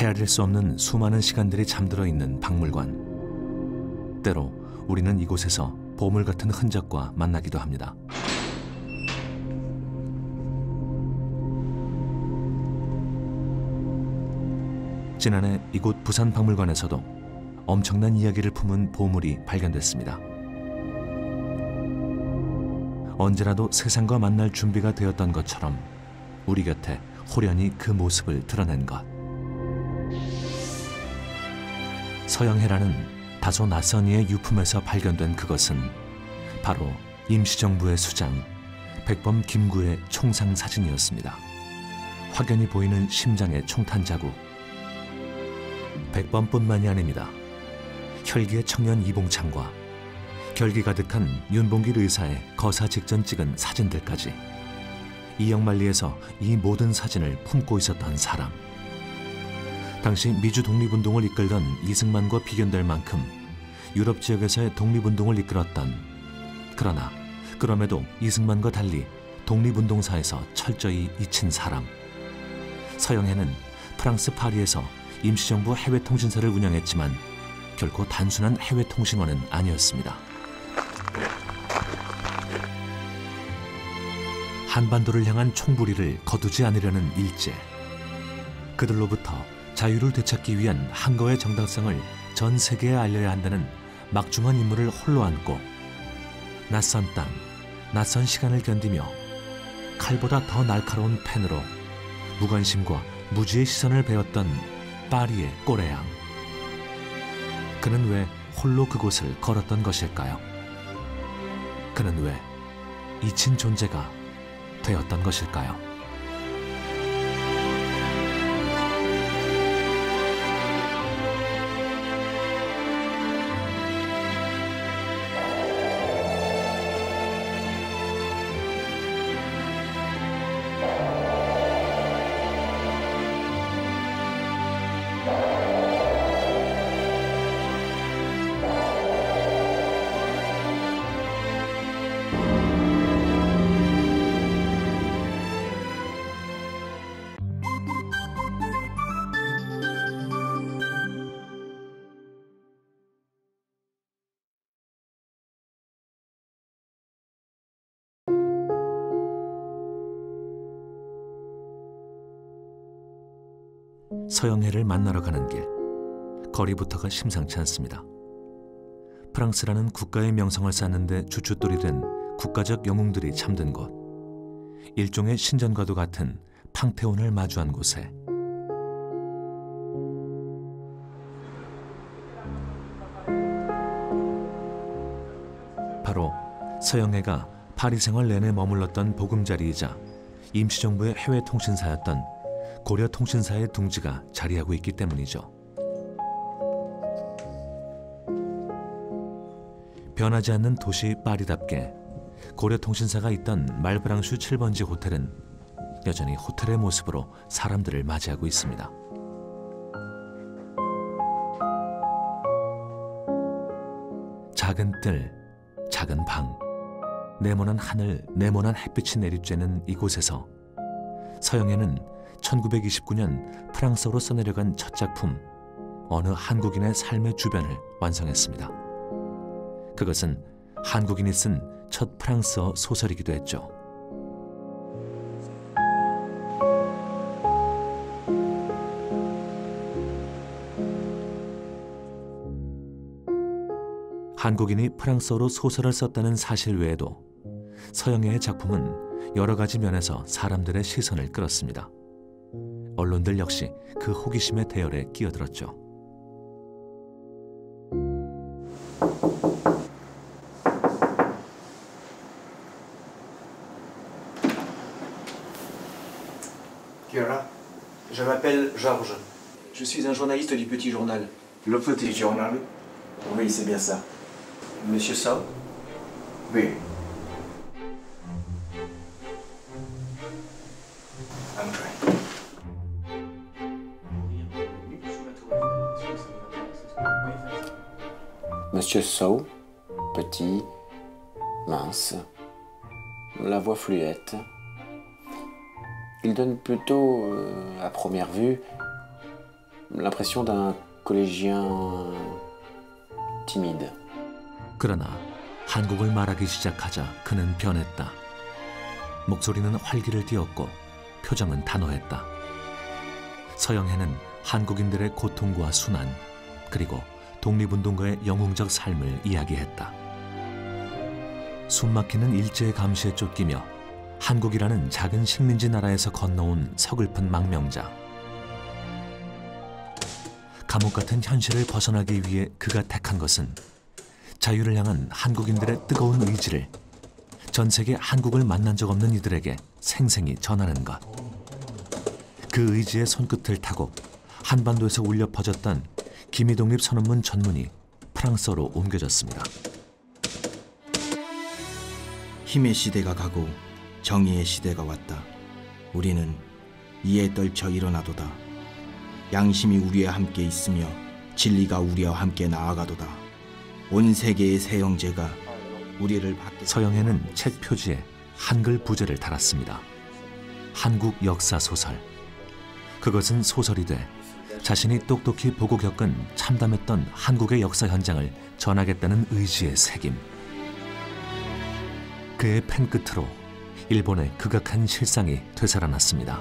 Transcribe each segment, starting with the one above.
헤아릴 수 없는 수많은 시간들이 잠들어 있는 박물관. 때로 우리는 이곳에서 보물 같은 흔적과 만나기도 합니다. 지난해 이곳 부산박물관에서도 엄청난 이야기를 품은 보물이 발견됐습니다. 언제라도 세상과 만날 준비가 되었던 것처럼 우리 곁에 호련히 그 모습을 드러낸 것. 서영해라는 다소 낯선 이의 유품에서 발견된 그것은 바로 임시정부의 수장 백범 김구의 총상 사진이었습니다. 확연히 보이는 심장의 총탄 자국. 백범뿐만이 아닙니다. 혈기의 청년 이봉창과 결기 가득한 윤봉길 의사의 거사 직전 찍은 사진들까지 이영만리에서 이 모든 사진을 품고 있었던 사람. 당시 미주 독립운동을 이끌던 이승만과 비견될 만큼 유럽 지역에서의 독립운동을 이끌었던, 그러나 그럼에도 이승만과 달리 독립운동사에서 철저히 잊힌 사람. 서영해는 프랑스 파리에서 임시정부 해외통신사를 운영했지만 결코 단순한 해외통신원은 아니었습니다. 한반도를 향한 총부리를 거두지 않으려는 일제. 그들로부터 자유를 되찾기 위한 한거의 정당성을 전 세계에 알려야 한다는 막중한 임무를 홀로 안고 낯선 땅, 낯선 시간을 견디며 칼보다 더 날카로운 펜으로 무관심과 무지의 시선을 베었던 파리의 꼬레양. 그는 왜 홀로 그곳을 걸었던 것일까요? 그는 왜 잊힌 존재가 되었던 것일까요? 서영해를 만나러 가는 길, 거리부터가 심상치 않습니다. 프랑스라는 국가의 명성을 쌓는데 주춧돌이 된 국가적 영웅들이 잠든 곳, 일종의 신전과도 같은 팡테온을 마주한 곳에 바로 서영해가 파리 생활 내내 머물렀던 보금자리이자 임시정부의 해외통신사였던 고려통신사의 둥지가 자리하고 있기 때문이죠. 변하지 않는 도시 파리답게 고려통신사가 있던 말브랑슈 7번지 호텔은 여전히 호텔의 모습으로 사람들을 맞이하고 있습니다. 작은 뜰, 작은 방, 네모난 하늘, 네모난 햇빛이 내리쬐는 이곳에서 서영해는 1929년 프랑스어로 써내려간 첫 작품 어느 한국인의 삶의 주변을 완성했습니다. 그것은 한국인이 쓴 첫 프랑스어 소설이기도 했죠. 한국인이 프랑스어로 소설을 썼다는 사실 외에도 서영해의 작품은 여러 가지 면에서 사람들의 시선을 끌었습니다. 언론들 역시 그 호기심의 대열에 끼어들었죠. Chiara, je m'appelle Georges. Je suis un journaliste du Petit Journal. Le Petit Journal? Oui, c'est bien ça. Monsieur Sao? Oui. André. Monsieur Sao, petit, mince, la voix fluette. Il donne plutôt, à première vue, l'impression d'un collégien timide. 그러나 한국을 말하기 시작하자 그는 변했다. 목소리는 활기를 띠었고 표정은 단호했다. 서영혜는 한국인들의 고통과 순환, 그리고 독립운동가의 영웅적 삶을 이야기했다. 숨막히는 일제의 감시에 쫓기며 한국이라는 작은 식민지 나라에서 건너온 서글픈 망명자. 감옥 같은 현실을 벗어나기 위해 그가 택한 것은 자유를 향한 한국인들의 뜨거운 의지를 전 세계 한국을 만난 적 없는 이들에게 생생히 전하는 것. 그 의지의 손끝을 타고 한반도에서 울려 퍼졌던 기미독립 선언문 전문이 프랑스어로 옮겨졌습니다. 힘의 시대가 가고 정의의 시대가 왔다. 우리는 이에 떨쳐 일어나도다. 양심이 우리와 함께 있으며 진리가 우리와 함께 나아가도다. 온 세계의 새 형제가 우리를 받게. 서영혜는 책 표지에 한글 부제를 달았습니다. 한국 역사 소설. 그것은 소설이 돼 자신이 똑똑히 보고 겪은 참담했던 한국의 역사 현장을 전하겠다는 의지의 새김. 그의 펜 끝으로 일본의 극악한 실상이 되살아났습니다.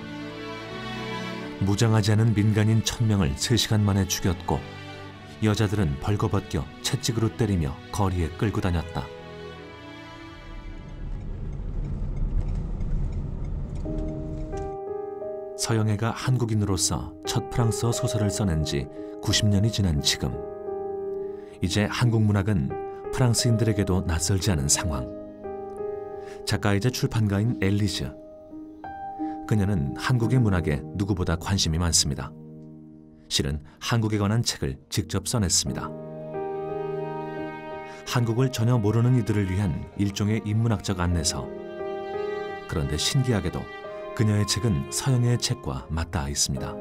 무장하지 않은 민간인 1000명을 3시간 만에 죽였고 여자들은 벌거벗겨 채찍으로 때리며 거리에 끌고 다녔다. 서영혜가 한국인으로서 첫 프랑스어 소설을 써낸 지 90년이 지난 지금, 이제 한국 문학은 프랑스인들에게도 낯설지 않은 상황. 작가이자 출판가인 엘리즈. 그녀는 한국의 문학에 누구보다 관심이 많습니다. 실은 한국에 관한 책을 직접 써냈습니다. 한국을 전혀 모르는 이들을 위한 일종의 인문학적 안내서. 그런데 신기하게도 그녀의 책은 서영혜의 책과 맞닿아 있습니다.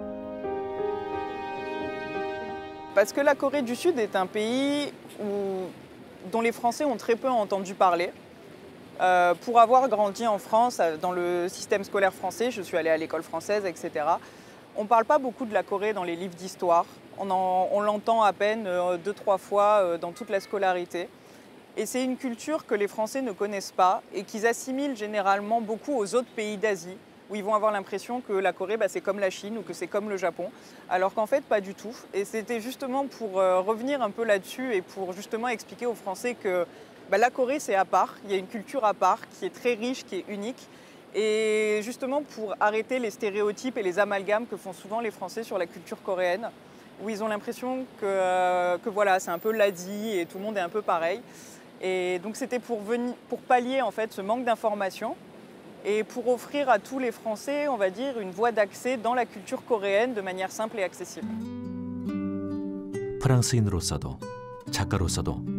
Parce que la Corée du Sud est un pays dont les Français ont très peu entendu parler. Pour avoir grandi en France, dans le système scolaire français, je suis allée à l'école française, etc. On ne parle pas beaucoup de la Corée dans les livres d'histoire. On l'entend à peine 2-3 fois dans toute la scolarité. Et c'est une culture que les Français ne connaissent pas et qu'ils assimilent généralement beaucoup aux autres pays d'Asie, où ils vont avoir l'impression que la Corée, c'est comme la Chine ou que c'est comme le Japon, alors qu'en fait, pas du tout. Et c'était justement pour revenir un peu là-dessus et pour justement expliquer aux Français que la Corée, c'est à part, il y a une culture à part qui est très riche, qui est unique. Et justement pour arrêter les stéréotypes et les amalgames que font souvent les Français sur la culture coréenne, où ils ont l'impression que voilà, c'est un peu l'Asie et tout le monde est un peu pareil. Et donc c'était pour pallier en fait ce manque d'information et pour offrir à tous les Français, on va dire, une voie d'accès dans la culture coréenne de manière simple et accessible. 프랑스인으로서도 작가로서도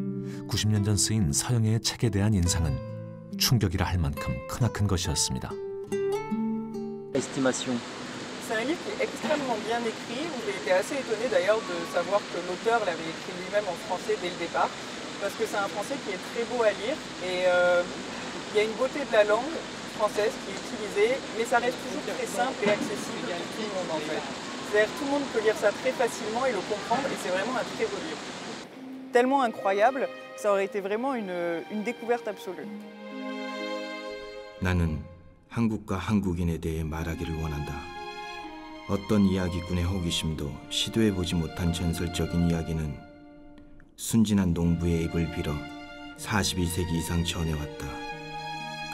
90년 전 쓰인 서영혜의 책에 대한 인상은 충격이라 할 만큼 크나큰 것이었습니다. C'est un livre qui est extrêmement bien écrit. J'ai été assez étonnée d'ailleurs de savoir que l'auteur l'avait écrit lui-même en français dès le départ, parce que c'est un français qui est très beau à lire et il y a une beauté de la langue française qui est utilisée, mais ça reste toujours très simple et accessible pour tout le monde en fait. C'est-à-dire tout le monde peut lire ça très facilement et le comprendre et c'est vraiment un très beau livre. Tellement incroyable, ça aurait été vraiment une découverte absolue. 나는 한국과 한국인에 대해 말하기를 원한다. 어떤 이야기꾼의 호기심도 시도해보지 못한 전설적인 이야기는 순진한 농부의 입을 빌어 41세기 이상 전해왔다.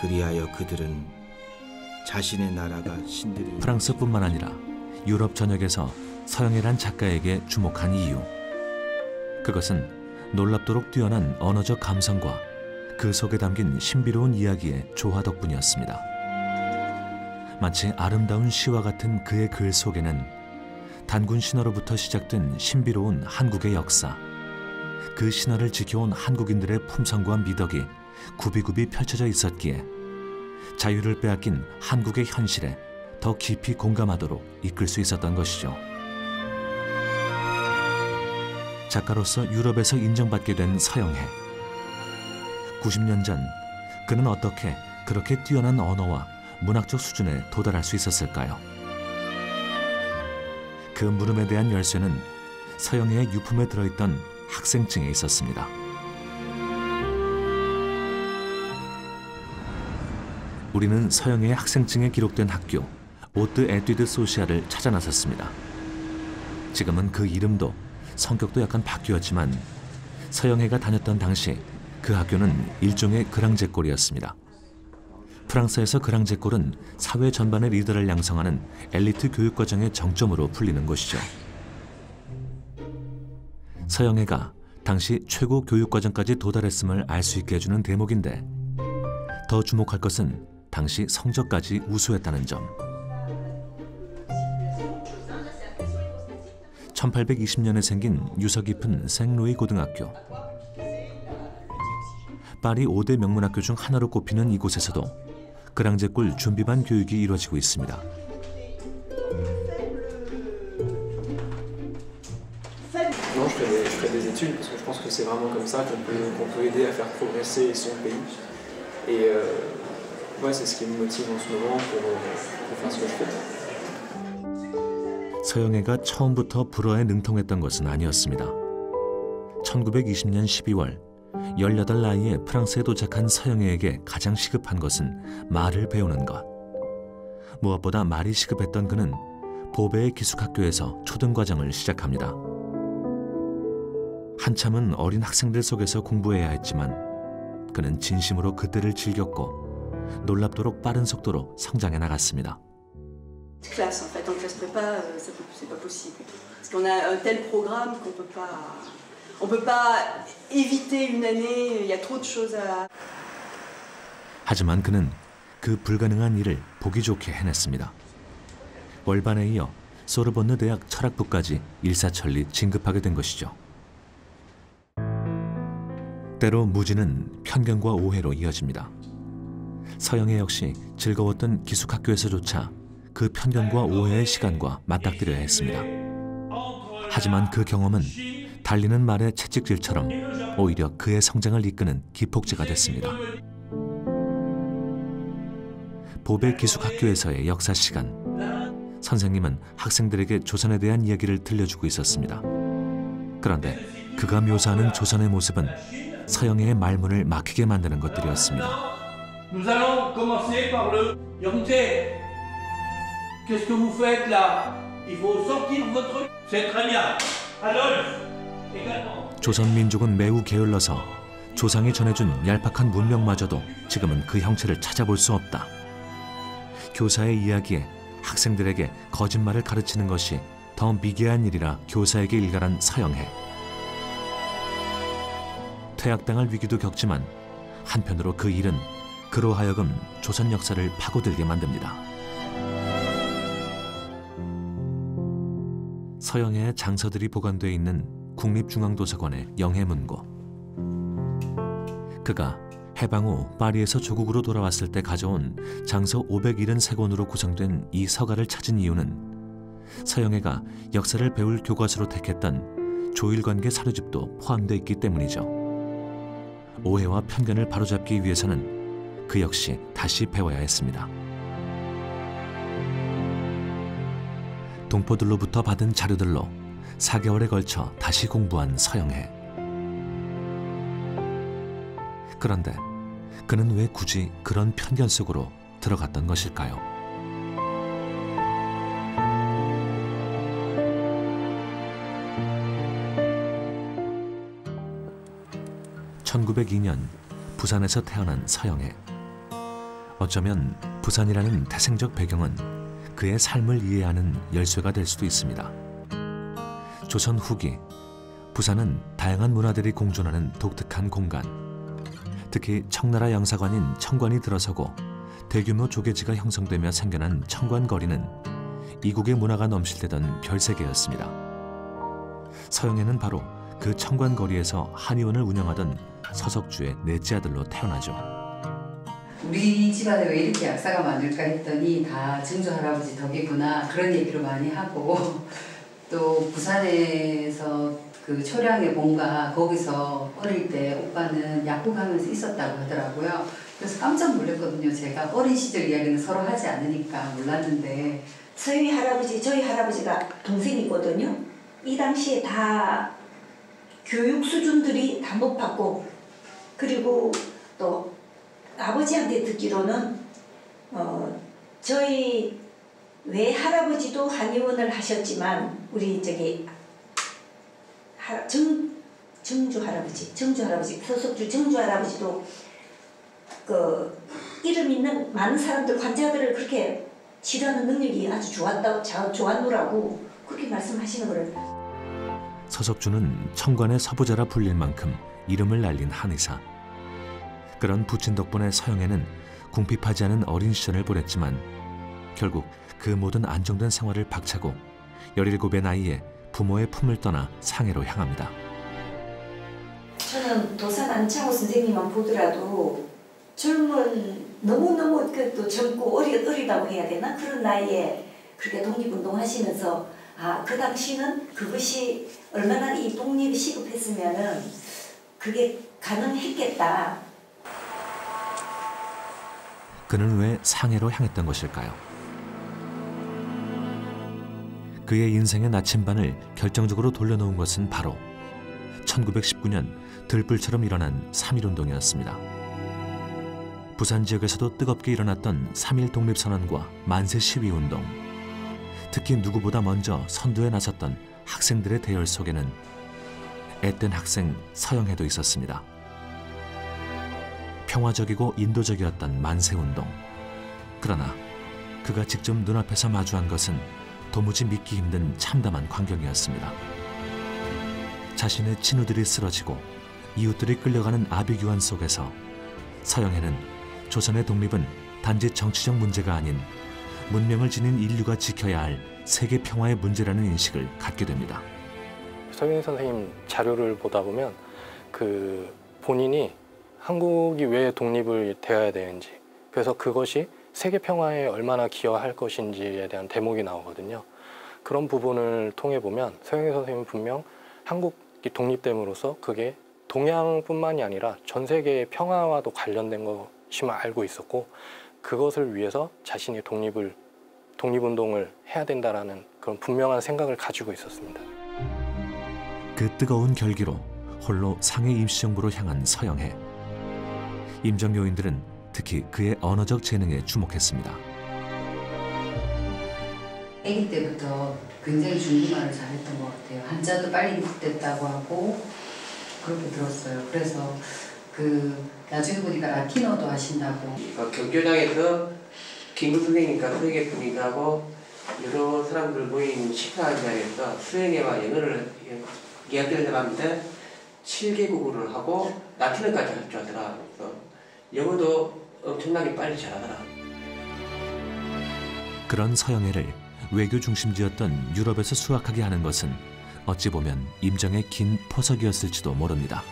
그리하여 그들은 자신의 나라가 신들이... 프랑스뿐만 아니라 유럽 전역에서 서영혜란 작가에게 주목한 이유. 그것은 놀랍도록 뛰어난 언어적 감성과 그 속에 담긴 신비로운 이야기의 조화 덕분이었습니다. 마치 아름다운 시와 같은 그의 글 속에는 단군 신화로부터 시작된 신비로운 한국의 역사, 그 신화를 지켜온 한국인들의 품성과 미덕이 굽이굽이 펼쳐져 있었기에 자유를 빼앗긴 한국의 현실에 더 깊이 공감하도록 이끌 수 있었던 것이죠. 작가로서 유럽에서 인정받게 된 서영혜. 90년 전 그는 어떻게 그렇게 뛰어난 언어와 문학적 수준에 도달할 수 있었을까요? 그 물음에 대한 열쇠는 서영애의 유품에 들어있던 학생증에 있었습니다. 우리는 서영애의 학생증에 기록된 학교 오트 에뛰드 소시아를 찾아 나섰습니다. 지금은 그 이름도 성격도 약간 바뀌었지만 서영애가 다녔던 당시 그 학교는 일종의 그랑제골이었습니다. 프랑스에서 그랑제골은 사회 전반의 리더를 양성하는 엘리트 교육과정의 정점으로 불리는 곳이죠. 서영애가 당시 최고 교육과정까지 도달했음을 알 수 있게 해주는 대목인데 더 주목할 것은 당시 성적까지 우수했다는 점. 1820년에 생긴 유서 깊은 생루이 고등학교. 파리 5대 명문학교 중 하나로 꼽히는 이곳에서도 그랑제골 준비반 교육이 이루어지고 있습니다. Non, je ferai des études parce que je pense que c'est vraiment comme ça qu'on peut aider à faire progresser son pays. Et ouais, c'est ce qui me motive en ce moment pour faire ce que je fais. 서영애가 처음부터 불어에 능통했던 것은 아니었습니다. 1920년 12월 18 나이에 프랑스에 도착한 서영애에게 가장 시급한 것은 말을 배우는 것. 무엇보다 말이 시급했던 그는 보베의 기숙학교에서 초등과정을 시작합니다. 한참은 어린 학생들 속에서 공부해야 했지만 그는 진심으로 그때를 즐겼고 놀랍도록 빠른 속도로 성장해 나갔습니다. Classe en fait, en classe prépa, c'est pas possible. Parce qu'on a un tel programme qu'on peut pas éviter une année. Il y a trop de choses à. 하지만 그는 그 불가능한 일을 보기 좋게 해냈습니다. 월반에 이어 소르본느 대학 철학부까지 일사천리 진급하게 된 것이죠. 때로 무지는 편견과 오해로 이어집니다. 서영애 역시 즐거웠던 기숙학교에서조차 그 편견과 오해의 시간과 맞닥뜨려야 했습니다. 하지만 그 경험은 달리는 말의 채찍질처럼 오히려 그의 성장을 이끄는 기폭제가 됐습니다. 보베 기숙학교에서의 역사 시간. 선생님은 학생들에게 조선에 대한 이야기를 들려주고 있었습니다. 그런데 그가 묘사하는 조선의 모습은 서영애의 말문을 막히게 만드는 것들이었습니다. Nous allons commencer par le Yongjae. Qu'est-ce que vous faites là? Il faut sortir votre. C'est très bien. Adolphe également. 조선 민족은 매우 게을러서 조상이 전해준 얄팍한 문명마저도 지금은 그 형체를 찾아볼 수 없다. 교사의 이야기에 학생들에게 거짓말을 가르치는 것이 더 미개한 일이라 교사에게 일갈한 서영애. 퇴학당할 위기도 겪지만 한편으로 그 일은 그로 하여금 조선 역사를 파고들게 만듭니다. 서영애의 장서들이 보관되어 있는 국립중앙도서관의 영해문고. 그가 해방 후 파리에서 조국으로 돌아왔을 때 가져온 장서 573권으로 구성된 이 서가를 찾은 이유는 서영애가 역사를 배울 교과서로 택했던 조일관계 사료집도 포함되어 있기 때문이죠. 오해와 편견을 바로잡기 위해서는 그 역시 다시 배워야 했습니다. 동포들로부터 받은 자료들로 4개월에 걸쳐 다시 공부한 서영애. 그런데 그는 왜 굳이 그런 편견 속으로 들어갔던 것일까요? (1902년) 부산에서 태어난 서영애. 어쩌면 부산이라는 태생적 배경은 그의 삶을 이해하는 열쇠가 될 수도 있습니다. 조선 후기, 부산은 다양한 문화들이 공존하는 독특한 공간. 특히 청나라 영사관인 청관이 들어서고 대규모 조계지가 형성되며 생겨난 청관거리는 이국의 문화가 넘실대던 별세계였습니다. 서영애는 바로 그 청관거리에서 한의원을 운영하던 서석주의 넷째 아들로 태어나죠. 우리 집안에 왜 이렇게 약사가 많을까 했더니 다 증조 할아버지 덕이구나 그런 얘기를 많이 하고 또 부산에서 그 초량의 본가 거기서 어릴 때 오빠는 약국하면서 있었다고 하더라고요. 그래서 깜짝 놀랐거든요. 제가 어린 시절 이야기는 서로 하지 않으니까 몰랐는데 서영이 할아버지, 저희 할아버지가 동생이거든요. 이 당시에 다 교육 수준들이 다 높았고, 그리고 또 아버지한테 듣기로는 저희 외할아버지도 한의원을 하셨지만 우리 저기 정주 할아버지 서석주 정주 할아버지도 그 이름 있는 많은 사람들 환자들을 그렇게 치료하는 능력이 아주 좋았노라고 그렇게 말씀하시는 거를. 서석주는 청관의 서부자라 불릴 만큼 이름을 날린 한의사. 그런 부친 덕분에 서영애는 궁핍하지 않은 어린 시절을 보냈지만 결국 그 모든 안정된 생활을 박차고 17의 나이에 부모의 품을 떠나 상해로 향합니다. 저는 도산 안창호 선생님만 보더라도 너무너무 또 젊고 어리다고 해야 되나? 그런 나이에 그렇게 독립운동 하시면서 그 당시는 그것이 얼마나 이 독립이 시급했으면은 그게 가능했겠다. 그는 왜 상해로 향했던 것일까요? 그의 인생의 나침반을 결정적으로 돌려놓은 것은 바로 1919년 들불처럼 일어난 3.1운동이었습니다. 부산 지역에서도 뜨겁게 일어났던 3.1 독립선언과 만세 시위운동, 특히 누구보다 먼저 선두에 나섰던 학생들의 대열 속에는 앳된 학생 서영애도 있었습니다. 평화적이고 인도적이었던 만세운동. 그러나 그가 직접 눈앞에서 마주한 것은 도무지 믿기 힘든 참담한 광경이었습니다. 자신의 친구들이 쓰러지고 이웃들이 끌려가는 아비규환 속에서 서영애는 조선의 독립은 단지 정치적 문제가 아닌 문명을 지닌 인류가 지켜야 할 세계 평화의 문제라는 인식을 갖게 됩니다. 서영애 선생님 자료를 보다 보면 본인이 한국이 왜 독립을 되어야 되는지, 그래서 그것이 세계 평화에 얼마나 기여할 것인지에 대한 대목이 나오거든요. 그런 부분을 통해 보면 서영애 선생님은 분명 한국이 독립됨으로써 그게 동양뿐만이 아니라 전 세계의 평화와도 관련된 것임을 알고 있었고, 그것을 위해서 자신이 독립운동을 해야 된다라는 그런 분명한 생각을 가지고 있었습니다. 그 뜨거운 결기로 홀로 상해 임시정부로 향한 서영애. 임정 요인들은 특히 그의 언어적 재능에 주목했습니다. 아기 때부터 굉장히 중국말을 잘했던 것 같아요. 한자도 빨리 익됐다고 하고 그렇게 들었어요. 그래서 나중에 보니까 라틴어도 하신다고. 경교장에서 김구 선생님과 서영애 분이하고 여러 사람들 모인 식사한 자리에서 서영애와 영어를 이야기를 하는데 7개국어를 하고 라틴어까지 할 줄 알더라. 영어도 엄청나게 빨리 잘하더라. 그런 서영애를 외교 중심지였던 유럽에서 수학하게 하는 것은 어찌 보면 임정의 긴 포석이었을지도 모릅니다.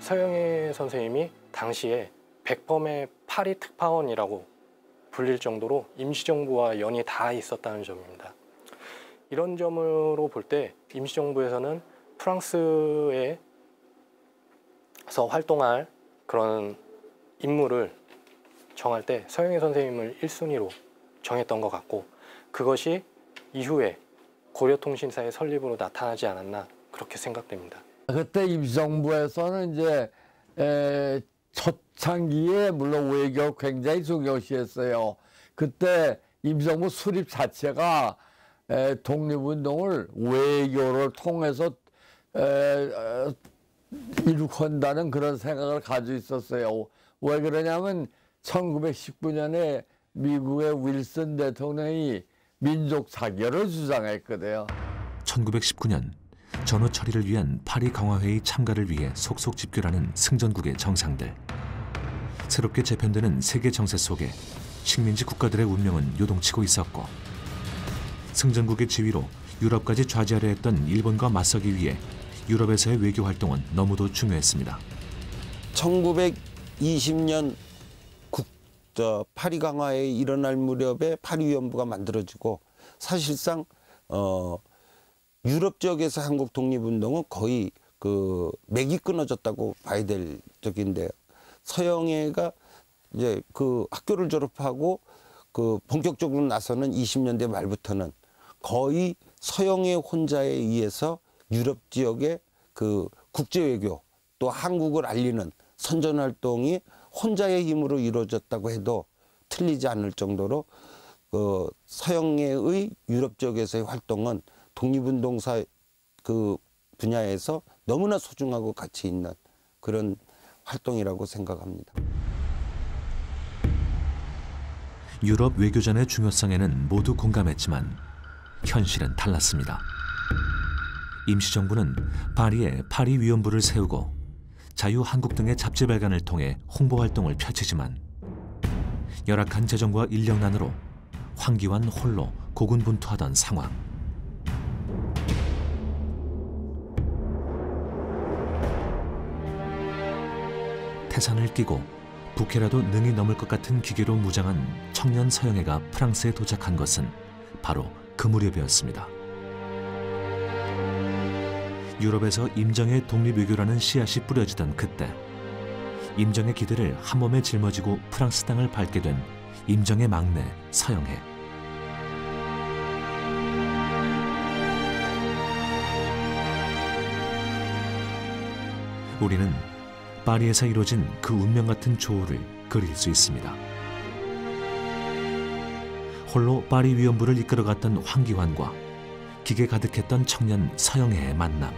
서영애 선생님이 당시에 백범의 파리 특파원이라고 불릴 정도로 임시정부와 연이 다 있었다는 점입니다. 이런 점으로 볼 때 임시정부에서는 프랑스에서 활동할 그런 인물을 정할 때 서영애 선생님을 1순위로 정했던 것 같고, 그것이 이후에 고려통신사의 설립으로 나타나지 않았나 그렇게 생각됩니다. 그때 임시정부에서는 이제 초창기에 물론 외교 굉장히 중요시했어요. 그때 임시정부 수립 자체가 독립운동을 외교를 통해서 이룩한다는 그런 생각을 가지고 있었어요. 왜 그러냐면 1919년에 미국의 윌슨 대통령이 민족 자결을 주장했거든요. 1919년 전후 처리를 위한 파리 강화회의 참가를 위해 속속 집결하는 승전국의 정상들. 새롭게 재편되는 세계 정세 속에 식민지 국가들의 운명은 요동치고 있었고, 승전국의 지위로 유럽까지 좌지하려 했던 일본과 맞서기 위해 유럽에서의 외교 활동은 너무도 중요했습니다. 1920년 파리 강화회의 일어날 무렵에 파리위원부가 만들어지고, 사실상 유럽 지역에서 한국 독립운동은 거의 맥이 끊어졌다고 봐야 될 적인데요. 서영애가 이제 그 학교를 졸업하고 그 본격적으로 나서는 20년대 말부터는 거의 서영의 혼자에 의해서 유럽 지역의 그 국제 외교 또 한국을 알리는 선전 활동이 혼자의 힘으로 이루어졌다고 해도 틀리지 않을 정도로 그 서영의 유럽 지역에서의 활동은 독립운동사 그 분야에서 너무나 소중하고 가치 있는 그런 활동이라고 생각합니다. 유럽 외교전의 중요성에는 모두 공감했지만 현실은 달랐습니다. 임시정부는 파리에 파리위원부를 세우고 자유한국 등의 잡지 발간을 통해 홍보활동을 펼치지만 열악한 재정과 인력난으로 황기환 홀로 고군분투하던 상황. 태산을 끼고 부캐라도 능히 넘을 것 같은 기계로 무장한 청년 서영애가 프랑스에 도착한 것은 바로 그 무렵이었습니다. 유럽에서 임정의 독립외교라는 씨앗이 뿌려지던 그때 임정의 기대를 한 몸에 짊어지고 프랑스 땅을 밟게 된 임정의 막내 서영애. 우리는 파리에서 이루어진 그 운명 같은 조우를 그릴 수 있습니다. 홀로 파리 위원부를 이끌어갔던 황기환과 기계 가득했던 청년 서영애의 만남.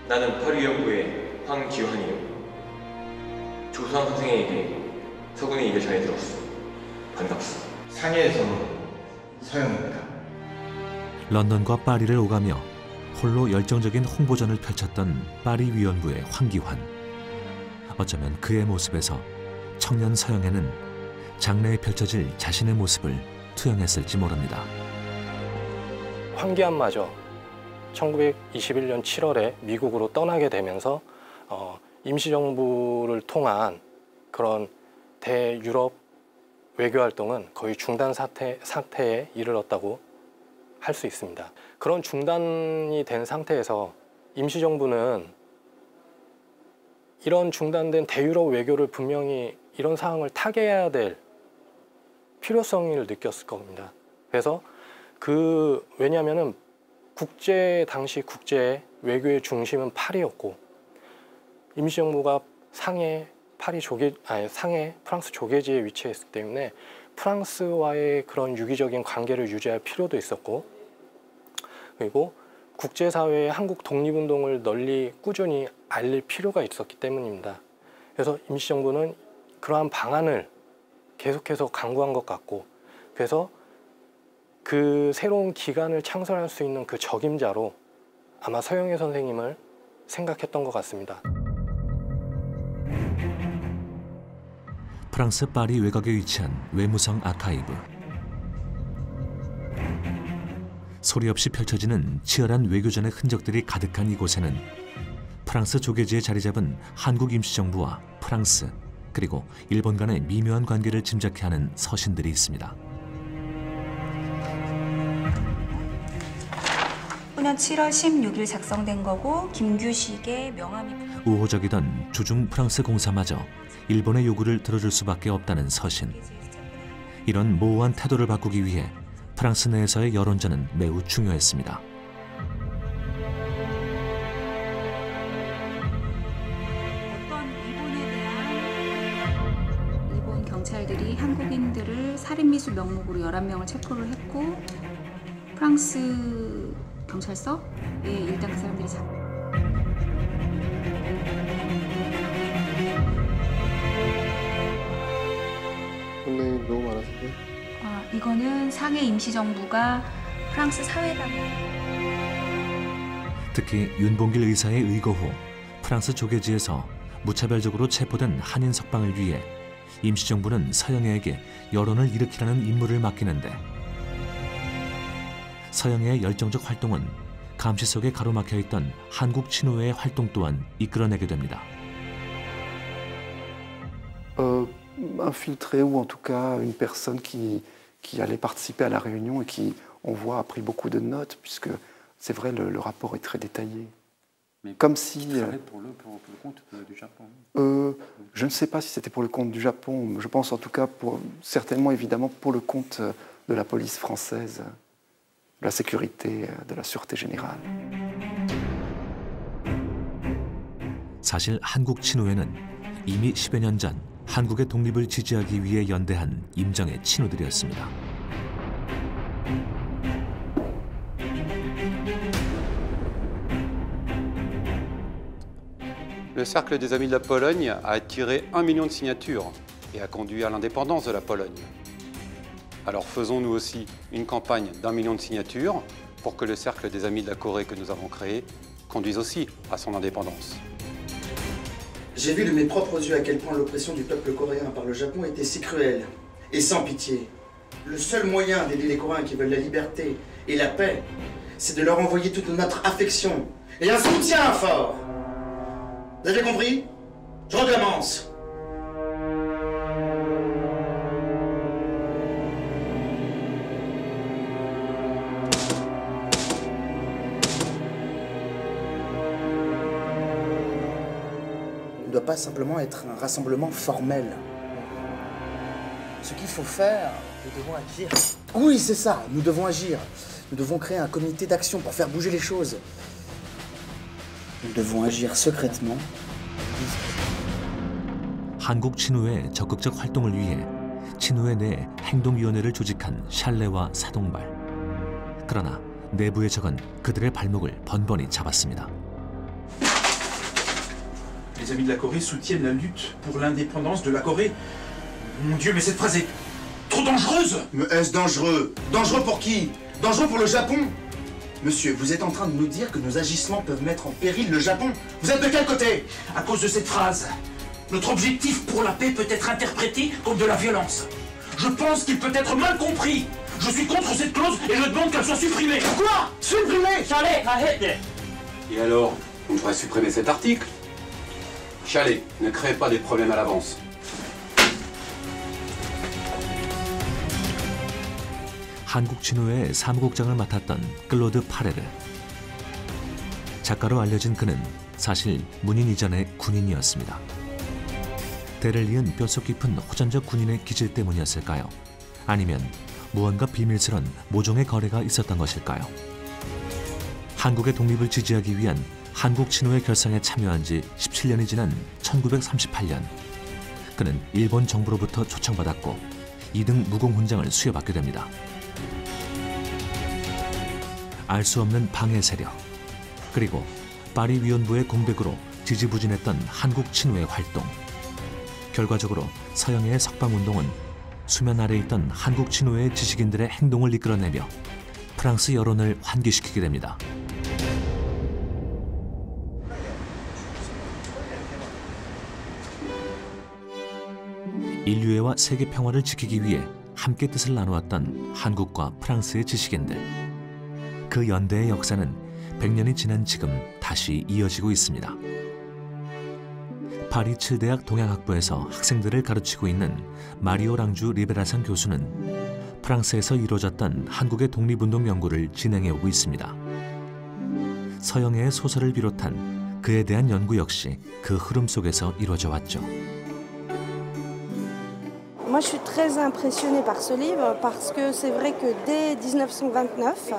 나는 파리위원부의 황기환이요. 조상 선생에게 서군의 일을 잘 들었어. 반갑소. 상해에서 서영입니다. 런던과 파리를 오가며 홀로 열정적인 홍보전을 펼쳤던 파리 위원부의 황기환. 어쩌면 그의 모습에서 청년 서영애는 장래에 펼쳐질 자신의 모습을 투영했을지 모릅니다. 황기환마저 1921년 7월에 미국으로 떠나게 되면서 임시정부를 통한 그런 대유럽 외교활동은 거의 중단 상태에 이르렀다고 할 수 있습니다. 그런 중단이 된 상태에서 임시정부는 이런 중단된 대유럽 외교를 분명히 이런 상황을 타개해야 될 필요성을 느꼈을 겁니다. 그래서 왜냐하면은 당시 국제 외교의 중심은 파리였고 임시정부가 상해 프랑스 조계지에 위치했기 때문에 프랑스와의 그런 유기적인 관계를 유지할 필요도 있었고, 그리고 국제사회에 한국 독립운동을 널리 꾸준히 알릴 필요가 있었기 때문입니다. 그래서 임시정부는 그러한 방안을 계속해서 강구한 것 같고, 그래서 그 새로운 기관을 창설할 수 있는 그 적임자로 아마 서영애 선생님을 생각했던 것 같습니다. 프랑스 파리 외곽에 위치한 외무성 아카이브. 소리 없이 펼쳐지는 치열한 외교전의 흔적들이 가득한 이곳에는 프랑스 조계지에 자리 잡은 한국 임시정부와 프랑스 그리고 일본 간의 미묘한 관계를 짐작케 하는 서신들이 있습니다. 2019년 7월 16일 작성된 거고 김규식의 명함이 우호적이던 주중 프랑스 공사마저 일본의 요구를 들어줄 수밖에 없다는 서신. 이런 모호한 태도를 바꾸기 위해 프랑스 내에서의 여론전은 매우 중요했습니다. 일본 경찰들이 한국인들을 살인미수 명목으로 11명을 체포를 했고 프랑스 경찰서에 일단 그 사람들이 폰네임 너무 많았는데? 이거는 상해 임시정부가 프랑스 사회당 특히 윤봉길 의사의 의거 후 프랑스 조계지에서 무차별적으로 체포된 한인 석방을 위해 임시정부는 서영애에게 여론을 일으키라는 임무를 맡기는데 서영애의 열정적 활동은 감시 속에 가로막혀 있던 한국 친우회의 활동 또한 이끌어내게 됩니다. Infiltré ou en tout cas une personne qui allait participer à la réunion et qui, on voit, a pris beaucoup de notes puisque c'est vrai, le rapport est très détaillé. Mais comme si... pour le compte du Japon. Je ne sais pas si c'était pour le compte du Japon. Je pense en tout cas, certainement évidemment, pour le compte de la police française, de la sécurité, de la sûreté générale. 사실 한국 친우회는 이미 10여 년 전 한국의 독립을 지지하기 위해 연대한 임정의 친우들이었습니다. Le Cercle des Amis de la Pologne a attiré 1 million de signatures et a conduit à l'indépendance de la Pologne. Alors faisons nous aussi une campagne d'1 million de signatures pour que le Cercle des Amis de la Corée que nous avons créé conduise aussi à son indépendance. J'ai vu de mes propres yeux à quel point l'oppression du peuple coréen par le Japon était si cruelle et sans pitié. Le seul moyen d'aider les Coréens qui veulent la liberté et la paix, c'est de leur envoyer toute notre affection et un soutien fort. Vous avez compris? Je recommence. Il ne doit pas simplement être un rassemblement formel. Ce qu'il faut faire, nous devons agir. Oui, c'est ça, nous devons agir. Nous devons créer un comité d'action pour faire bouger les choses. Nous devons agir secrètement. 한국 친우회 적극적 활동을 위해 친우회 내 행동위원회를 조직한 샬레와 사동발. 그러나 내부의 적은 그들의 발목을 번번이 잡았습니다. Les amis de la Corée soutiennent la lutte pour l'indépendance de la Corée. Mon Dieu, mais cette phrase est trop dangereuse! Mais est-ce dangereux? Dangereux pour qui? Dangereux pour le Japon? Monsieur, vous êtes en train de nous dire que nos agissements peuvent mettre en péril le Japon? Vous êtes de quel côté? À cause de cette phrase, notre objectif pour la paix peut être interprété comme de la violence. Je pense qu'il peut être mal compris. Je suis contre cette clause et je demande qu'elle soit supprimée. Quoi? Supprimée? Chalet, arrête! Et alors, on devrait supprimer cet article? Chalet, ne créez pas des problèmes à l'avance. 한국 친우회의 사무국장을 맡았던 클로드 파레르. 작가로 알려진 그는 사실 문인 이전의 군인이었습니다. 대를 이은 뼛속 깊은 호전적 군인의 기질 때문이었을까요? 아니면 무언가 비밀스런 모종의 거래가 있었던 것일까요? 한국의 독립을 지지하기 위한 한국 친우회 결성에 참여한 지 17년이 지난 1938년 그는 일본 정부로부터 초청받았고 2등 무공훈장을 수여받게 됩니다. 알 수 없는 방해 세력, 그리고 파리 위원부의 공백으로 지지부진했던 한국 친우회 활동. 결과적으로 서영애의 석방운동은 수면 아래 있던 한국 친우회의 지식인들의 행동을 이끌어내며 프랑스 여론을 환기시키게 됩니다. 인류애와 세계 평화를 지키기 위해 함께 뜻을 나누었던 한국과 프랑스의 지식인들. 그 연대의 역사는 100년이 지난 지금 다시 이어지고 있습니다. 파리 7대학 동양학부에서 학생들을 가르치고 있는 마리오 랑주 리베라상 교수는 프랑스에서 이루어졌던 한국의 독립운동 연구를 진행해 오고 있습니다. 서영애의 소설을 비롯한 그에 대한 연구 역시 그 흐름 속에서 이루어져 왔죠. Moi, je suis très impressionnée par ce livre parce que c'est vrai que dès 1929,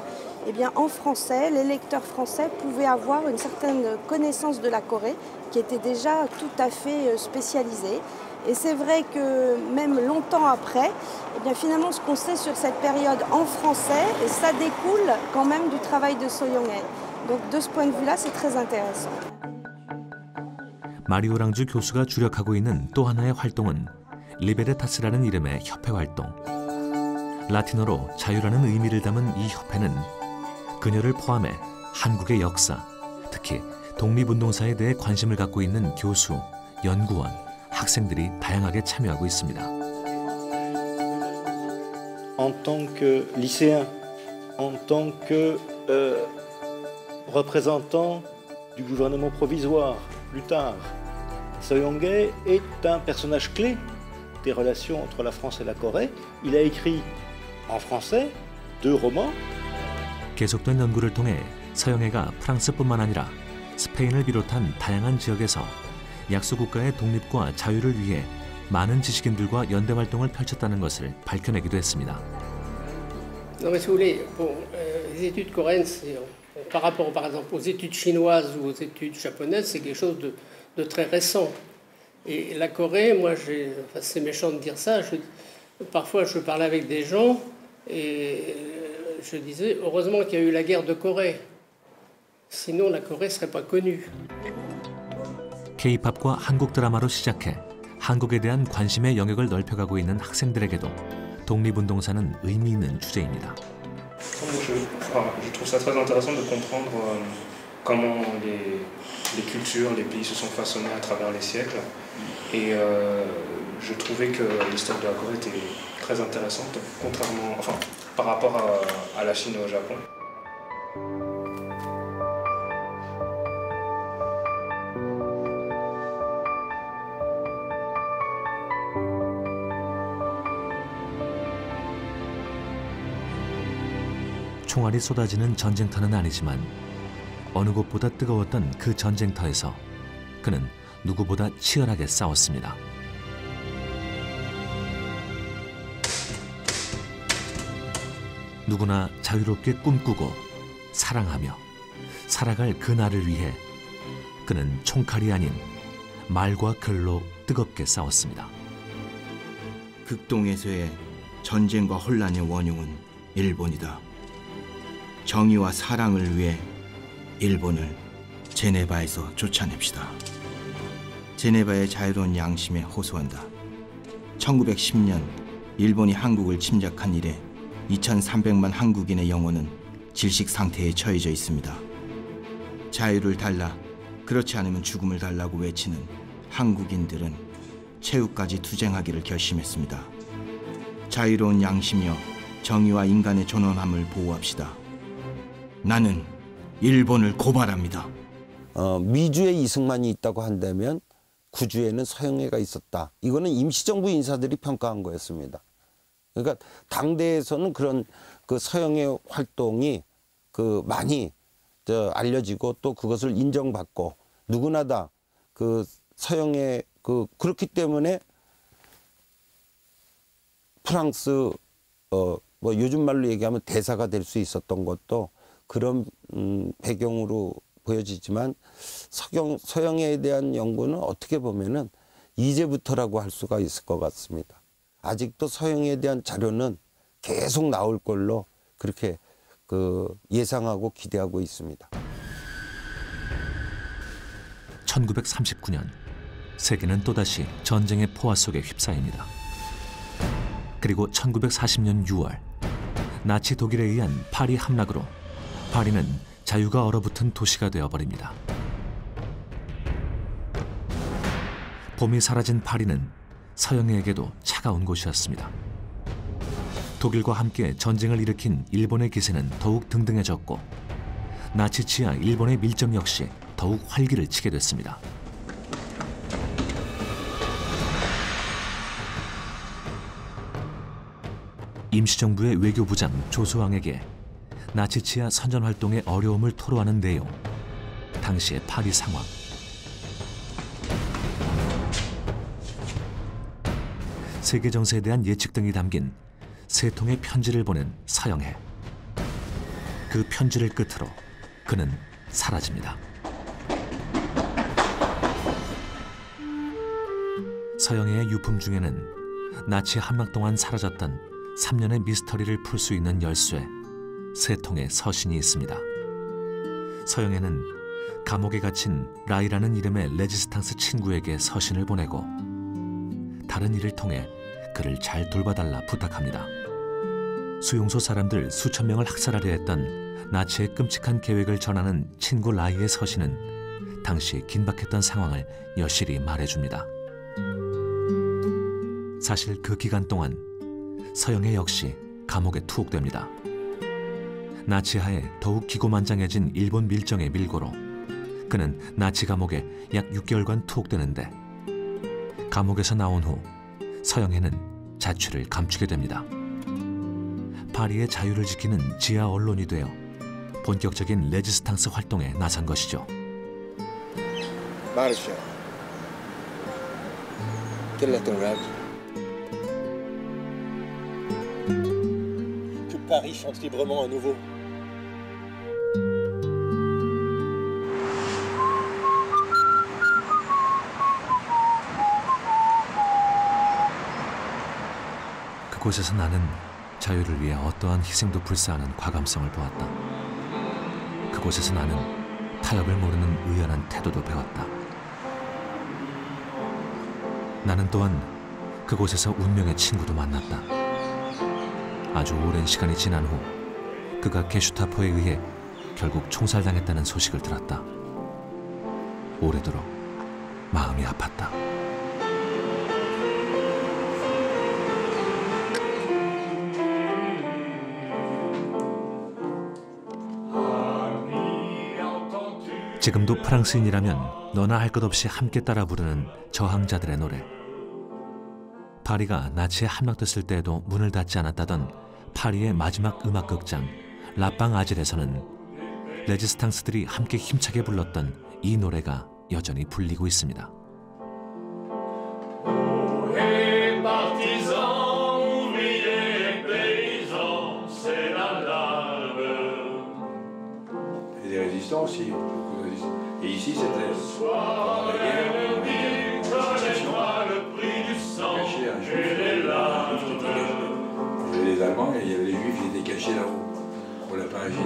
eh bien, en français, les lecteurs français pouvaient avoir une certaine connaissance de la Corée qui était déjà tout à fait spécialisée. Et c'est vrai que même longtemps après, eh bien, finalement, ce qu'on sait sur cette période en français, ça découle quand même du travail de So Young-hae. Donc de ce point de vue-là, c'est très intéressant. 마리오 랑주 교수가 주력하고 있는 또 하나의 활동은 리베르타스라는 이름의 협회 활동. 라틴어로 자유라는 의미를 담은 이 협회는 그녀를 포함해 한국의 역사, 특히 독립운동사에 대해 관심을 갖고 있는 교수, 연구원, 학생들이 다양하게 참여하고 있습니다. En tant que lycéen, en tant que représentant du gouvernement provisoire, plus tard, So Young-hae est un personnage clé des relations entre la France et la Corée. Il a écrit en français 2 romans. 계속된 연구를 통해 서영애가 프랑스뿐만 아니라 스페인을 비롯한 다양한 지역에서 약소국가의 독립과 자유를 위해 많은 지식인들과 연대 활동을 펼쳤다는 것을 밝혀내기도 했습니다. Non mais si vous voulez, bon, les études coréennes, par rapport par exemple aux études chinoises ou aux études japonaises, c'est quelque chose de très récent. Et la Corée, moi, enfin, c'est méchant de dire ça, parfois je parlais avec des gens et je disais, heureusement qu'il y a eu la guerre de Corée. Sinon la Corée ne serait pas connue. K-팝과 한국 드라마로 시작해 한국에 대한 관심의 영역을 넓혀가고 있는 학생들에게도 독립운동사는 의미 있는 주제입니다. Je trouve ça très intéressant de comprendre comment les cultures, les pays se sont façonnés à travers les siècles. Et je trouvais que l'histoire de la Corée était très intéressante, contrairement, enfin, par rapport à la Chine et au Japon. 총알이 쏟아지는 전쟁터는 아니지만 어느 곳보다 뜨거웠던 그 전쟁터에서 그는 누구보다 치열하게 싸웠습니다. 누구나 자유롭게 꿈꾸고 사랑하며 살아갈 그 날을 위해 그는 총칼이 아닌 말과 글로 뜨겁게 싸웠습니다. 극동에서의 전쟁과 혼란의 원흉은 일본이다. 정의와 사랑을 위해 일본을 제네바에서 쫓아냅시다. 제네바의 자유로운 양심에 호소한다. 1910년 일본이 한국을 침략한 이래 2300만 한국인의 영혼은 질식 상태에 처해져 있습니다. 자유를 달라, 그렇지 않으면 죽음을 달라고 외치는 한국인들은 최후까지 투쟁하기를 결심했습니다. 자유로운 양심이여, 정의와 인간의 존엄함을 보호합시다. 나는 일본을 고발합니다. 미주에 이승만이 있다고 한다면 구주에는 서영애가 있었다. 이거는 임시정부 인사들이 평가한 거였습니다. 그러니까 당대에서는 그런 그 서영애 활동이 많이 알려지고 또 그것을 인정받고 누구나 다 그 서영애 그렇기 때문에 프랑스 뭐 요즘 말로 얘기하면 대사가 될 수 있었던 것도 그런 배경으로 보여지지만 서영애에 대한 연구는 어떻게 보면은 이제부터라고 할 수가 있을 것 같습니다. 아직도 서영애에 대한 자료는 계속 나올 걸로 그렇게 예상하고 기대하고 있습니다. 1939년 세계는 또다시 전쟁의 포화 속에 휩싸입니다. 그리고 1940년 6월 나치 독일에 의한 파리 함락으로 파리는 자유가 얼어붙은 도시가 되어버립니다. 봄이 사라진 파리는 서영애에게도 차가운 곳이었습니다. 독일과 함께 전쟁을 일으킨 일본의 기세는 더욱 등등해졌고 나치 치하 일본의 밀정 역시 더욱 활기를 치게 됐습니다. 임시정부의 외교부장 조수왕에게 나치 치하 선전활동의 어려움을 토로하는 내용, 당시의 파리 상황. 세계 정세에 대한 예측 등이 담긴 세 통의 편지를 보낸 서영애. 그 편지를 끝으로 그는 사라집니다. 서영애의 유품 중에는 나치 함락 동안 사라졌던 3년의 미스터리를 풀 수 있는 열쇠, 세 통의 서신이 있습니다. 서영애는 감옥에 갇힌 라이라는 이름의 레지스탕스 친구에게 서신을 보내고 다른 이를 통해 그를 잘 돌봐달라 부탁합니다. 수용소 사람들 수천 명을 학살하려 했던 나치의 끔찍한 계획을 전하는 친구 라이의 서신은 당시 긴박했던 상황을 여실히 말해줍니다. 사실 그 기간 동안 서영애 역시 감옥에 투옥됩니다. 나치하에 더욱 기고만장해진 일본 밀정의 밀고로 그는 나치 감옥에 약 6개월간 투옥되는데 감옥에서 나온 후 서영애는 자취를 감추게 됩니다. 파리의 자유를 지키는 지하 언론이 되어 본격적인 레지스탕스 활동에 나선 것이죠. Marche. Quel est ton rêve? Que Paris chante librement à nouveau. 그곳에서 나는 자유를 위해 어떠한 희생도 불사하는 과감성을 보았다. 그곳에서 나는 타협을 모르는 의연한 태도도 배웠다. 나는 또한 그곳에서 운명의 친구도 만났다. 아주 오랜 시간이 지난 후 그가 게슈타포에 의해 결국 총살당했다는 소식을 들었다. 오래도록 마음이 아팠다. 지금도 프랑스인이라면 너나 할 것 없이 함께 따라 부르는 저항자들의 노래. 파리가 나치에 함락됐을 때에도 문을 닫지 않았다던 파리의 마지막 음악극장 라빵 아질에서는 레지스탕스들이 함께 힘차게 불렀던 이 노래가 여전히 불리고 있습니다. Et ici, c'était pendant la guerre, on caché un juif qui était caché. Il y avait les Allemands et il y avait les Juifs qui étaient cachés là-haut, au Lapin Agile.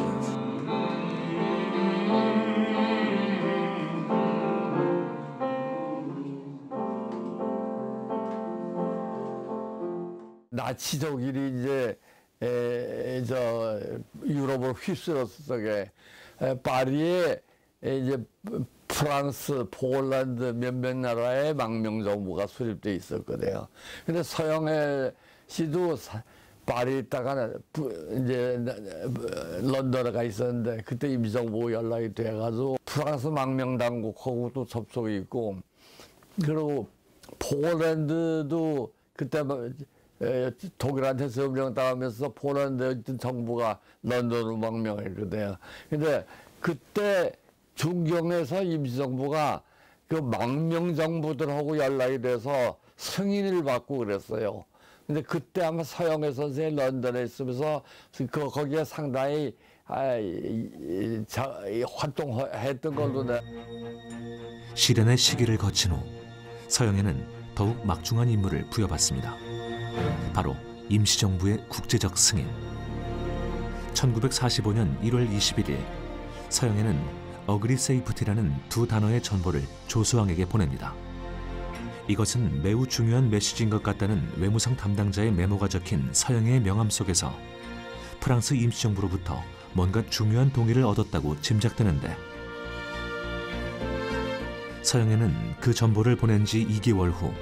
나치 독일이 이제 저 유럽을 휩쓸었을 적에 파리에 이제 프랑스, 폴란드 몇몇 나라의 망명 정부가 수립돼 있었거든요. 근데 서영애 씨도 파리에 있다가 이제 런던에 가 있었는데 그때 임시정부 연락이 돼가지고 프랑스 망명 당국하고 또 접촉이 있고, 그리고 폴란드도 그때 독일한테 점령 당하면서 폴란드 정부가 런던으로 망명했거든요. 근데 그때 중경에서 임시정부가 그 망명 정부들하고 연락이 돼서 승인을 받고 그랬어요. 근데 그때 아마 서영애 선생이 런던에 있으면서 거기에 상당히 활동했던 걸로. 시련의 시기를 거친 후 서영애는 더욱 막중한 임무를 부여받습니다. 바로 임시정부의 국제적 승인. 1945년 1월 21일 서영애는 어그리 세이프티라는 두 단어의 전보를 조수왕에게 보냅니다. 이것은 매우 중요한 메시지인 것 같다는 외무성 담당자의 메모가 적힌 서영애의 명함 속에서 프랑스 임시정부로부터 뭔가 중요한 동의를 얻었다고 짐작되는데, 서영애는 그 전보를 보낸 지 2개월 후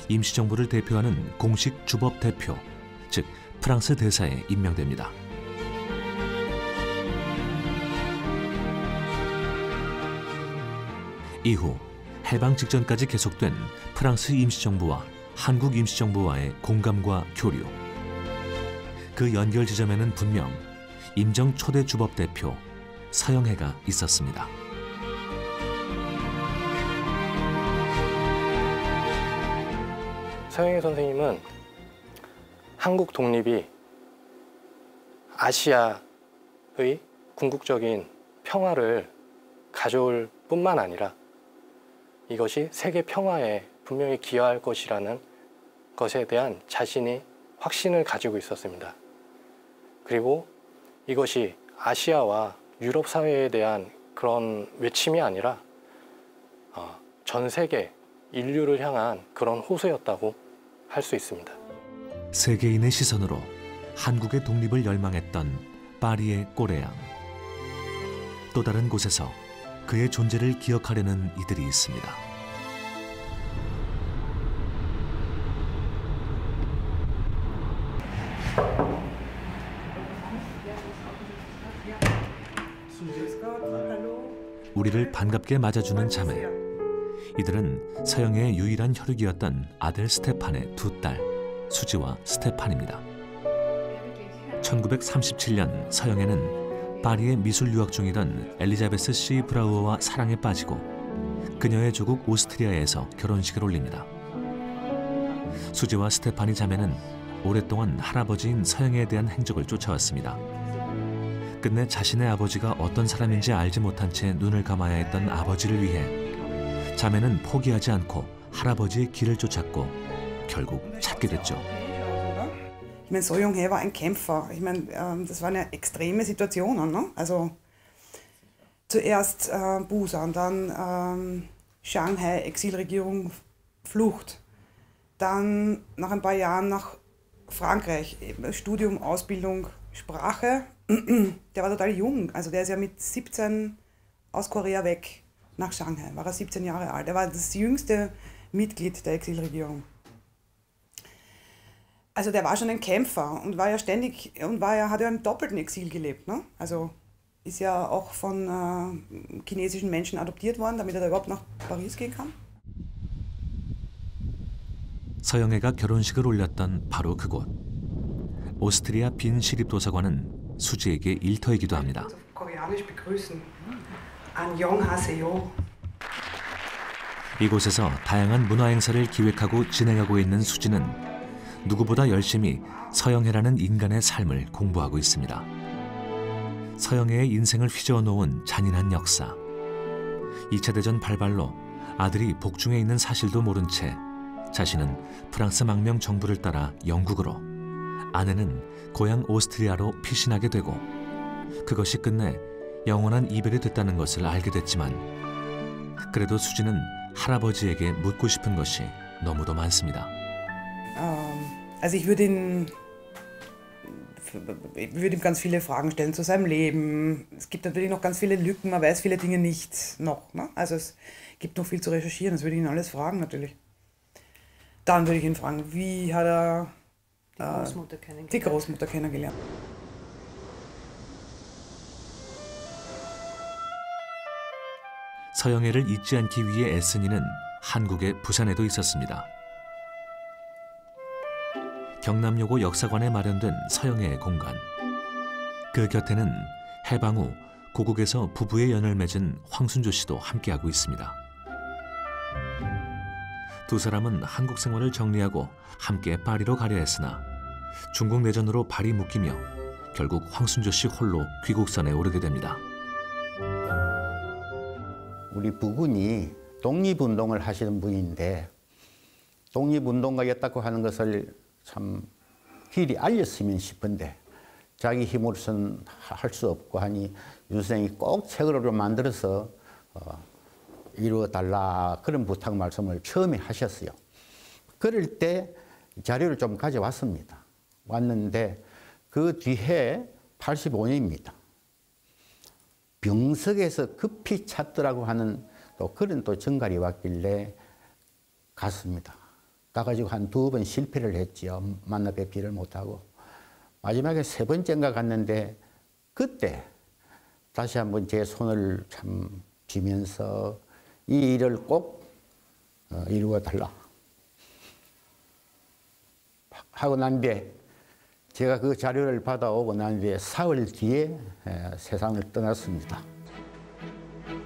임시정부를 대표하는 공식 주법 대표, 즉 프랑스 대사에 임명됩니다. 이후 해방 직전까지 계속된 프랑스 임시정부와 한국 임시정부와의 공감과 교류. 그 연결 지점에는 분명 임정 초대 주법 대표 서영애가 있었습니다. 서영애 선생님은 한국 독립이 아시아의 궁극적인 평화를 가져올 뿐만 아니라 이것이 세계 평화에 분명히 기여할 것이라는 것에 대한 자신이 확신을 가지고 있었습니다. 그리고 이것이 아시아와 유럽 사회에 대한 그런 외침이 아니라 전 세계 인류를 향한 그런 호소였다고 할 수 있습니다. 세계인의 시선으로 한국의 독립을 열망했던 파리의 꼬레양. 또 다른 곳에서 그의 존재를 기억하려는 이들이 있습니다. 우리를 반갑게 맞아주는 자매. 이들은 서영애의 유일한 혈육이었던 아들 스테판의 두 딸, 수지와 스테판입니다. 1937년 서영애는 파리에 미술 유학 중이던 엘리자베스 C. 브라우어와 사랑에 빠지고 그녀의 조국 오스트리아에서 결혼식을 올립니다. 수지와 스테파니 자매는 오랫동안 할아버지인 서영에 대한 행적을 쫓아왔습니다. 끝내 자신의 아버지가 어떤 사람인지 알지 못한 채 눈을 감아야 했던 아버지를 위해 자매는 포기하지 않고 할아버지의 길을 쫓았고 결국 찾게 됐죠. Ich meine, Soyoung-hae war ein Kämpfer. Ich meine, das waren ja extreme Situationen. Ne? Also zuerst Busan, dann Shanghai, Exilregierung, Flucht. Dann nach ein paar Jahren nach Frankreich, Studium, Ausbildung, Sprache. Der war total jung. Also der ist ja mit 17 aus Korea weg nach Shanghai. War er 17 Jahre alt. Er war das jüngste Mitglied der Exilregierung. Also der war schon ein Kämpfer und war ja ständig und hat ja im doppelten Exil gelebt. Ne? Also ist ja auch von chinesischen Menschen adoptiert worden, damit er da überhaupt nach Paris gehen kann. 서영애가 결혼식을 올렸던 바로 그곳. 오스트리아 빈 시립도서관은 수지에게 일터이기도 합니다. Koreanisch begrüßen. 안녕하세요. 이곳에서 다양한 문화 행사를 기획하고 진행하고 있는 수지는 누구보다 열심히 서영애라는 인간의 삶을 공부하고 있습니다. 서영애의 인생을 휘저어 놓은 잔인한 역사. 2차 대전 발발로 아들이 복중에 있는 사실도 모른 채 자신은 프랑스 망명 정부를 따라 영국으로, 아내는 고향 오스트리아로 피신하게 되고 그것이 끝내 영원한 이별이 됐다는 것을 알게 됐지만 그래도 수지는 할아버지에게 묻고 싶은 것이 너무도 많습니다. Also ich würde ihm ganz viele Fragen stellen zu seinem Leben. Es gibt natürlich noch ganz viele Lücken, man weiß viele Dinge nicht noch. Ne? Also es gibt noch viel zu recherchieren, das würde ich ihn alles fragen natürlich. Dann würde ich ihn fragen, wie hat er die Großmutter kennengelernt. 서영애를 잊지 않기 위해 애쓴 이는 한국의 부산에도 있었습니다. 경남여고 역사관에 마련된 서영애의 공간. 그 곁에는 해방 후 고국에서 부부의 연을 맺은 황순조 씨도 함께하고 있습니다. 두 사람은 한국 생활을 정리하고 함께 파리로 가려 했으나 중국 내전으로 발이 묶이며 결국 황순조 씨 홀로 귀국선에 오르게 됩니다. 우리 부군이 독립운동을 하시는 분인데 독립운동가였다고 하는 것을 참 길이 알렸으면 싶은데 자기 힘으로서는 할 수 없고 하니 유선생이 꼭 책으로 만들어서 이루어달라 그런 부탁 말씀을 처음에 하셨어요. 그럴 때 자료를 좀 가져왔습니다. 왔는데 그 뒤에 85년입니다. 병석에서 급히 찾더라고 하는 또 그런 또 전갈이 왔길래 갔습니다. 가가지고 한 2번 실패를 했지요. 만나 뵙지를 못하고. 마지막에 3번째인가 갔는데 그때 다시 한번 제 손을 참 쥐면서 이 일을 꼭 이루어달라 하고 난 뒤에 제가 그 자료를 받아오고 난 뒤에 사흘 뒤에 세상을 떠났습니다.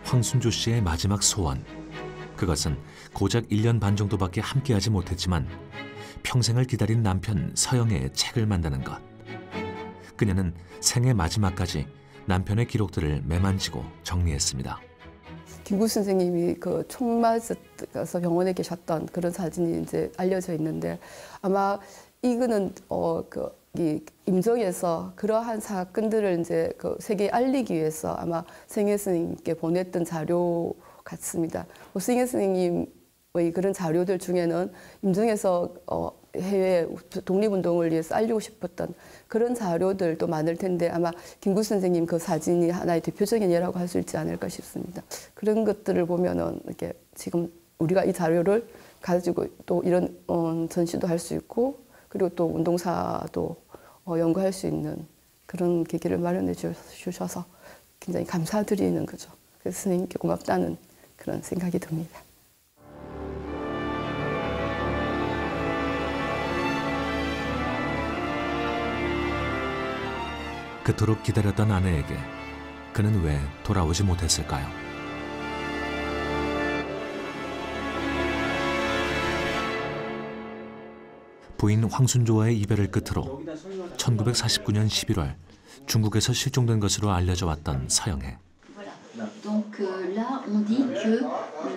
황순조 씨의 마지막 소원. 그것은 고작 1년 반 정도밖에 함께하지 못했지만 평생을 기다린 남편 서영애의 책을 만드는 것. 그녀는 생애 마지막까지 남편의 기록들을 매만지고 정리했습니다. 김구 선생님이 그 총 맞아서 병원에 계셨던 그런 사진이 이제 알려져 있는데 아마 이거는 이 임정에서 그러한 사건들을 이제 그 세계에 알리기 위해서 아마 생애 스님께 보냈던 자료 같습니다. 생애 스님의 그런 자료들 중에는 임정에서 해외 독립운동을 위해서 알리고 싶었던 그런 자료들도 많을 텐데 아마 김구 선생님 그 사진이 하나의 대표적인 예라고 할 수 있지 않을까 싶습니다. 그런 것들을 보면은 이렇게 지금 우리가 이 자료를 가지고 또 이런 전시도 할 수 있고 그리고 또 운동사도 연구할 수 있는 그런 계기를 마련해 주셔서 굉장히 감사드리는 거죠. 그래서 선생님께 고맙다는 그런 생각이 듭니다. 그토록 기다렸던 아내에게 그는 왜 돌아오지 못했을까요? 부인 황순조와의 이별을 끝으로 1949년 11월 중국에서 실종된 것으로 알려져 왔던 서영애. Donc là, on dit que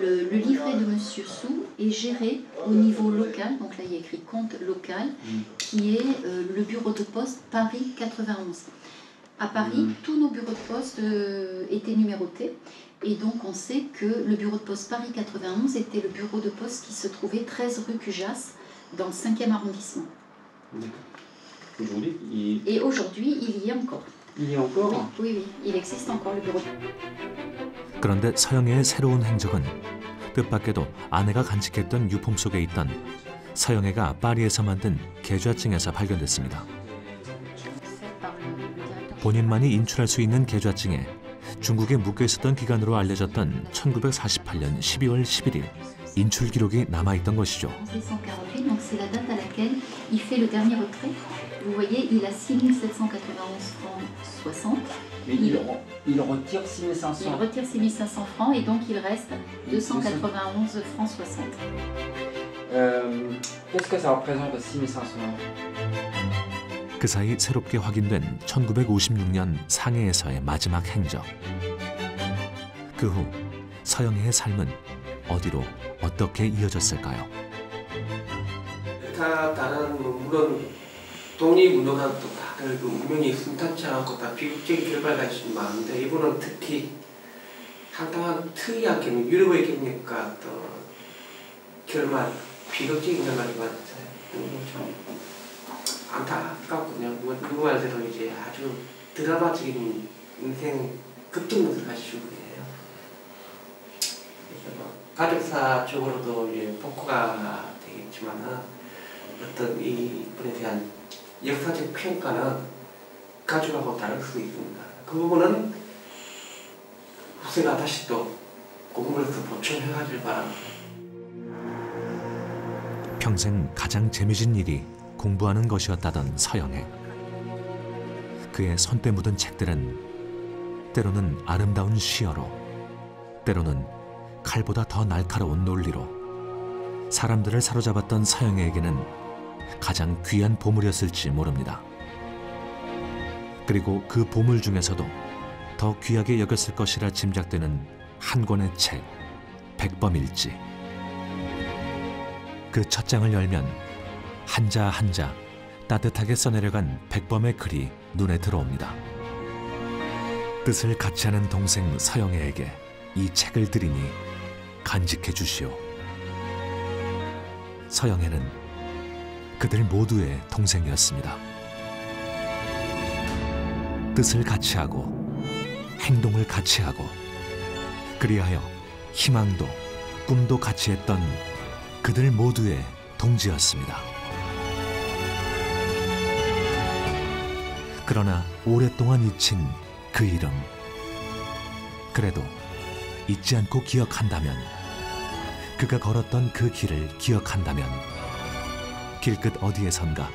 le livret de Monsieur Sou est géré au niveau local. Donc là, il y a écrit compte local, qui est le bureau de poste Paris 91. À Paris, tous nos bureaux de poste étaient numérotés. Et donc, on sait que le bureau de poste Paris 91 était le bureau de poste qui se trouvait 13 rue Cujas, dans le 5e arrondissement. Aujourd'hui, Et aujourd'hui, il y est encore. Il y est encore? Oui, oui, il existe encore le bureau. 그런데 서영애의 새로운 행적은 뜻밖에도 아내가 간직했던 유품 속에 있던 서영애가 파리에서 만든 계좌증에서 발견됐습니다. 본인만이 인출할 수 있는 계좌증에 중국에 묶여 있었던 기간으로 알려졌던 1948년 12월 11일 인출 기록이 남아있던 것이죠. Donc c'est la date à laquelle il fait le dernier retrait. Vous voyez, il a 6791 francs 60. Il retire 6500. Il retire 6500 francs et donc il reste 291 francs 60. Qu'est-ce que ça représente 6500? 그 사이 새롭게 확인된 1956년 상해에서의 마지막 행적. 그 후 서영애의 삶은 어디로 어떻게 이어졌을까요? 다른 물론 독립운동가도 다들 그 운명이 순탄치 않고 다 비극적인 결과가 있으면 많은데 이분은 특히 상당한 특이하게 유럽의 경력과 또 결말, 비극적인 결말이 많았어요. 좀 안타깝군요. 누구 말대로 이제 아주 드라마적인 인생 급정로를 가시고 그래요. 그래서 뭐 가족사 쪽으로도 이제 폭로가 되겠지만은 어떤 이 분에 대한 역사적 평가는 가족하고 다를 수 있습니다. 그 부분은 후세가 다시 또 공부해서 보충해가길 바랍니다. 평생 가장 재미진 일이 공부하는 것이었다던 서영애. 그의 손때 묻은 책들은 때로는 아름다운 시어로, 때로는 칼보다 더 날카로운 논리로 사람들을 사로잡았던 서영애에게는 가장 귀한 보물이었을지 모릅니다. 그리고 그 보물 중에서도 더 귀하게 여겼을 것이라 짐작되는 한 권의 책, 백범일지. 그 첫 장을 열면 한자 한자 따뜻하게 써내려간 백범의 글이 눈에 들어옵니다. 뜻을 같이 하는 동생 서영애에게 이 책을 드리니 간직해 주시오. 서영애는 그들 모두의 동생이었습니다. 뜻을 같이 하고 행동을 같이 하고 그리하여 희망도 꿈도 같이 했던 그들 모두의 동지였습니다. 그러나 오랫동안 잊힌 그 이름. 그래도 잊지 않고 기억한다면, 그가 걸었던 그 길을 기억한다면 길끝 어디에선가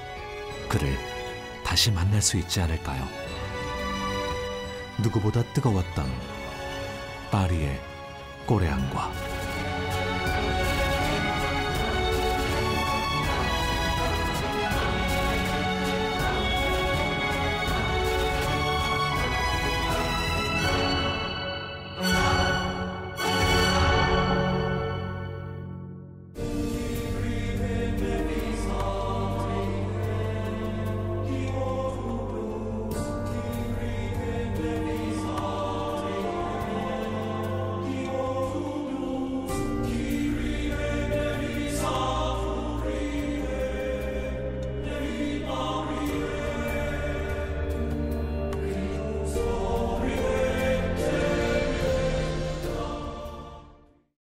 그를 다시 만날 수 있지 않을까요? 누구보다 뜨거웠던 파리의 꼬레앙과